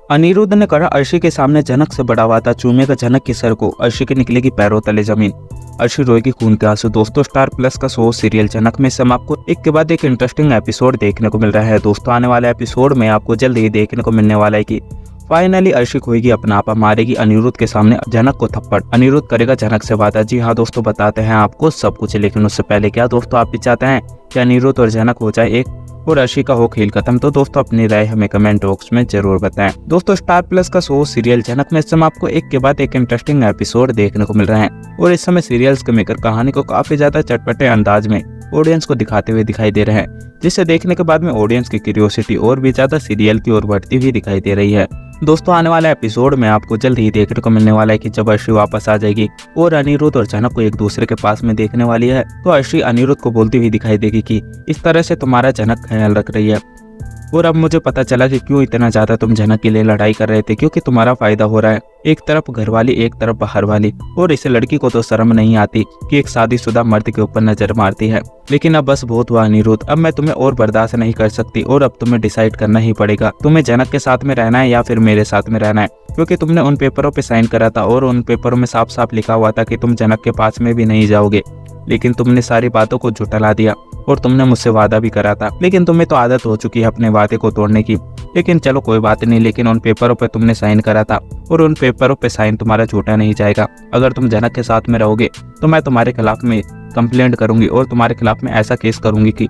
अनिरुद्ध ने कहा अर्शी के सामने जनक से बड़ा वादा, चूमेगा जनक के सर को, अर्शी के निकलेगी पैरों तले जमीन, अर्शी रोएगी खून के आंसू। दोस्तों स्टार प्लस का शो सीरियल जनक में हम आपको एक के बाद एक इंटरेस्टिंग एपिसोड देखने को मिल रहा है। दोस्तों आने वाले एपिसोड में आपको जल्द ही देखने को मिलने वाला है कि फाइनली अर्शी खोएगी अपना आपा, मारेगी अनिरुद्ध के सामने जनक को थप्पड़, अनिरुद्ध करेगा जनक से वादा। जी हाँ दोस्तों, बताते हैं आपको सब कुछ, लेकिन उससे पहले क्या दोस्तों आप भी चाहते हैं कि अनिरुद्ध और जनक हो जाए एक और अर्शी का हो खेल खत्म? तो दोस्तों अपनी राय हमें कमेंट बॉक्स में जरूर बताएं। दोस्तों स्टार प्लस का शो सीरियल जनक में इस समय आपको एक के बाद एक इंटरेस्टिंग एपिसोड देखने को मिल रहे हैं और इस समय सीरियल्स के मेकर कहानी को काफी ज्यादा चटपटे अंदाज में ऑडियंस को दिखाते हुए दिखाई दे रहे हैं, जिसे देखने के बाद में ऑडियंस की क्यूरियोसिटी और भी ज्यादा सीरियल की ओर बढ़ती हुई दिखाई दे रही है। दोस्तों आने वाला एपिसोड में आपको जल्द ही देखने को मिलने वाला है कि जब अर्शी वापस आ जाएगी और अनिरुद्ध और जनक को एक दूसरे के पास में देखने वाली है, तो अर्शी अनिरुद्ध को बोलती हुई दिखाई देगी कि इस तरह से तुम्हारा जनक ख्याल रख रही है और अब मुझे पता चला कि क्यों इतना ज्यादा तुम जनक के लिए लड़ाई कर रहे थे, क्योंकि तुम्हारा फायदा हो रहा है। एक तरफ घरवाली एक तरफ बाहर वाली, और इस लड़की को तो शर्म नहीं आती कि एक शादीशुदा मर्द के ऊपर नजर मारती है। लेकिन अब बस बहुत हुआ अनिरुद्ध, अब मैं तुम्हें और बर्दाश्त नहीं कर सकती और अब तुम्हें डिसाइड करना ही पड़ेगा, तुम्हें जनक के साथ में रहना है या फिर मेरे साथ में रहना है, क्योंकि तुमने उन पेपरों पे साइन करा था और उन पेपरों में साफ साफ लिखा हुआ था कि तुम जनक के पास में भी नहीं जाओगे, लेकिन तुमने सारी बातों को झुठला दिया और तुमने मुझसे वादा भी करा था। लेकिन तुम्हें तो आदत हो चुकी है अपने वादे को तोड़ने की, लेकिन चलो कोई बात नहीं, लेकिन उन पेपरों पे तुमने साइन करा था और उन पेपरों पे साइन तुम्हारा झूठा नहीं जाएगा। अगर तुम जनक के साथ में रहोगे तो मैं तुम्हारे खिलाफ में कंप्लेंट करूंगी और तुम्हारे खिलाफ में ऐसा केस करूंगी कि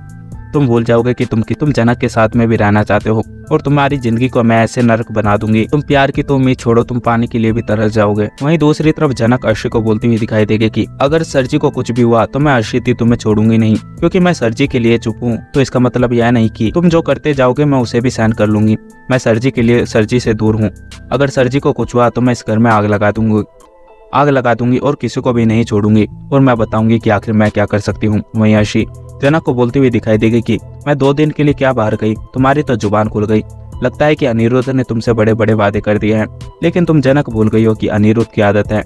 तुम भूल जाओगे कि तुम जनक के साथ में भी रहना चाहते हो और तुम्हारी जिंदगी को मैं ऐसे नरक बना दूंगी, तुम प्यार की तो उम्मीद छोड़ो, तुम पानी के लिए भी तरस जाओगे। वहीं दूसरी तरफ जनक अर्शी को बोलती हुई दिखाई देगी कि अगर सरजी को कुछ भी हुआ तो मैं अर्शी तुम्हें छोड़ूंगी नहीं, क्योंकि मैं सरजी के लिए चुप हूँ। तो इसका मतलब यह नहीं कि तुम जो करते जाओगे मैं उसे भी सहन कर लूंगी, मैं सरजी के लिए सरजी से दूर हूँ। अगर सरजी को कुछ हुआ तो मैं इस घर में आग लगा दूंगी और किसी को भी नहीं छोड़ूंगी और मैं बताऊंगी कि आखिर मैं क्या कर सकती हूँ। वहीं अर्शी जनक को बोलती हुई दिखाई देगी कि मैं 2 दिन के लिए क्या बाहर गई, तुम्हारी तो जुबान खुल गई। लगता है कि अनिरुद्ध ने तुमसे बड़े बड़े वादे कर दिए हैं, लेकिन तुम जनक भूल गई हो कि अनिरुद्ध की आदत है,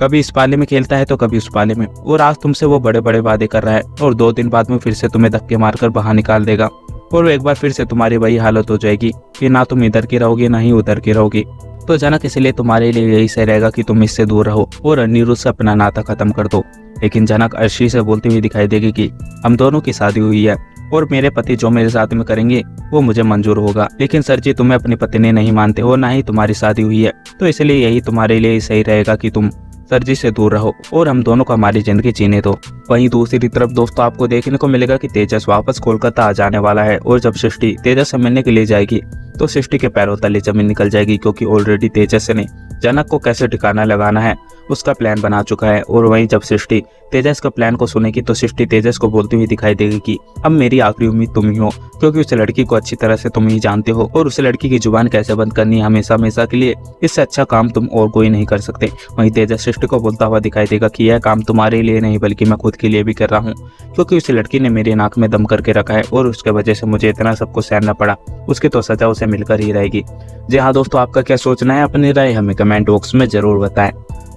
कभी इस पाले में खेलता है तो कभी उस पाले में, और आज तुमसे वो बड़े बड़े वादे कर रहा है और 2 दिन बाद में फिर से तुम्हें धक्के मारकर बाहर निकाल देगा और एक बार फिर से तुम्हारी वही हालत हो जाएगी कि ना तुम इधर की रहोगी ना ही उधर की रहोगी। तो जनक इसलिए तुम्हारे लिए यही सही रहेगा कि तुम इससे दूर रहो और अनिरुद्ध से अपना नाता खत्म कर दो। लेकिन जनक अर्शी से बोलती हुई दिखाई देगी कि हम दोनों की शादी हुई है और मेरे पति जो मेरे साथ में करेंगे वो मुझे मंजूर होगा, लेकिन सरजी तुम्हें अपनी पत्नी नहीं मानते और ना ही तुम्हारी शादी हुई है, तो इसलिए यही तुम्हारे लिए सही रहेगा कि तुम सरजी से दूर रहो और हम दोनों को हमारी जिंदगी जीने दो। वहीं दूसरी तरफ दोस्तों आपको देखने को मिलेगा कि तेजस वापस कोलकाता आ जाने वाला है और जब सृष्टि तेजस से मिलने के लिए जाएगी तो सृष्टि के पैरों तले जमीन निकल जाएगी, क्योंकि ऑलरेडी तेजस ने जनक को कैसे ठिकाना लगाना है उसका प्लान बना चुका है। और वहीं जब सृष्टि तेजस का प्लान को सुनेगी तो सृष्टि तेजस को बोलती हुई दिखाई देगी कि अब मेरी आखिरी उम्मीद तुम ही हो, क्योंकि उस लड़की को अच्छी तरह से तुम ही जानते हो और उस लड़की की जुबान कैसे बंद करनी है हमेशा हमेशा के लिए, इससे अच्छा काम तुम और कोई नहीं कर सकते। वहीं तेजस सृष्टि को बोलता हुआ दिखाई देगा कि यह काम तुम्हारे लिए नहीं बल्कि मैं खुद के लिए भी कर रहा हूँ, क्योंकि उस लड़की ने मेरी नाक में दम करके रखा है और उसके वजह से मुझे इतना सबको सहना पड़ा, उसकी तो सजा उसे मिलकर ही रहेगी। जी हाँ दोस्तों, आपका क्या सोचना है, अपनी राय हमें कमेंट बॉक्स में जरूर बताएं।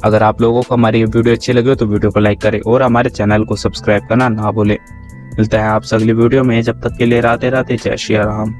अगर आप लोगों को हमारी ये वीडियो अच्छी लगे तो वीडियो को लाइक करें और हमारे चैनल को सब्सक्राइब करना ना भूलें। मिलता है आपसे अगली वीडियो में, जब तक के लिए राधे राधे, जय श्री राम।